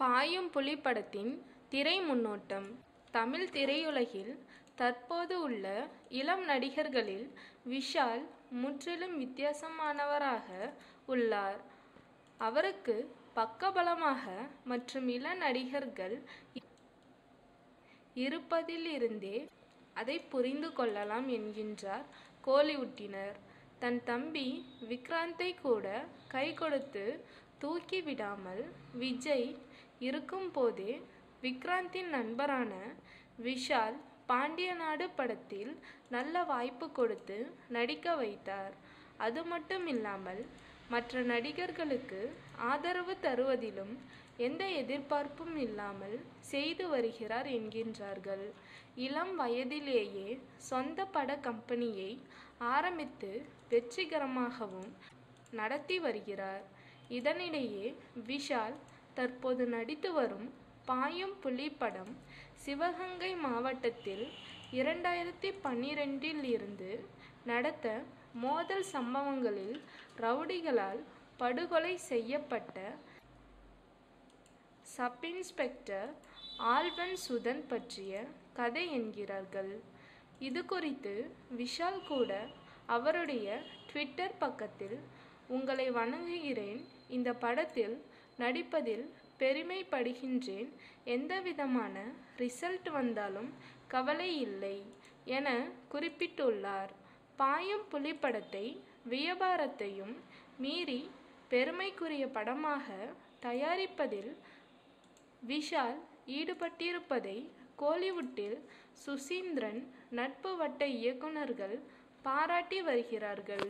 பாயும் புலி படத்தின் திரை முன்னோட்டம். தமிழ் திரையுலகில் தற்போது உள்ள இளம் நடிகர்களில் விஷால் முற்றிலும் வித்தியாசமானவராக உள்ளார். அவருக்கு பக்கபலமாக மற்றும் இள நடிகர்கள் இருப்பதில் இருந்தே அதை புரிந்து கொள்ளலாம் என்கின்றார் கோலிவுட்டினர். தன் தம்பி விக்ராந்தை கூட கை கொடுத்து தூக்கி விடாமல் விஜய் இருக்கும் போதே விக்ராந்தின் நண்பரான விஷால் பாண்டியநாடு படத்தில் நல்ல வாய்ப்பு கொடுத்து நடிக்க வைத்தார். அது மட்டும் இல்லாமல் மற்ற நடிகர்களுக்கு ஆதரவு தருவதிலும் எந்த எதிர்பார்ப்பும் இல்லாமல் செய்து வருகிறார் என்கின்றார்கள். இளம் வயதிலேயே சொந்த பட கம்பெனியை ஆரம்பித்து வெற்றிகரமாகவும் நடத்தி வருகிறார். இதனிடையே விஷால் தற்போது நடித்து வரும் பாயும் புலி படம் சிவகங்கை மாவட்டத்தில் 2012 இருந்து நடந்த மோதல் சம்பவங்களில் ரவுடிகளால் படுகொலை செய்யப்பட்ட சப் இன்ஸ்பெக்டர் ஆல்வன் சுதன் பற்றிய கதை என்கிறார்கள். இது குறித்து விஷால் கூட அவருடைய ட்விட்டர் பக்கத்தில், உங்களை வணங்குகிறேன், இந்த படத்தில் நடிப்பதில் பெருமைப்படுகின்றேன், எந்தவிதமான ரிசல்ட் வந்தாலும் கவலை இல்லை என குறிப்பிட்டுள்ளார். பாயும் புலி படத்தை வியாபாரத்தையும் மீறி பெருமைக்குரிய படமாக தயாரிப்பதில் விஷால் ஈடுபட்டிருப்பதை கோலிவுட்டில் சுசீந்திரன் நட்பு வட்ட இயக்குனர்கள் பாராட்டி வருகிறார்கள்.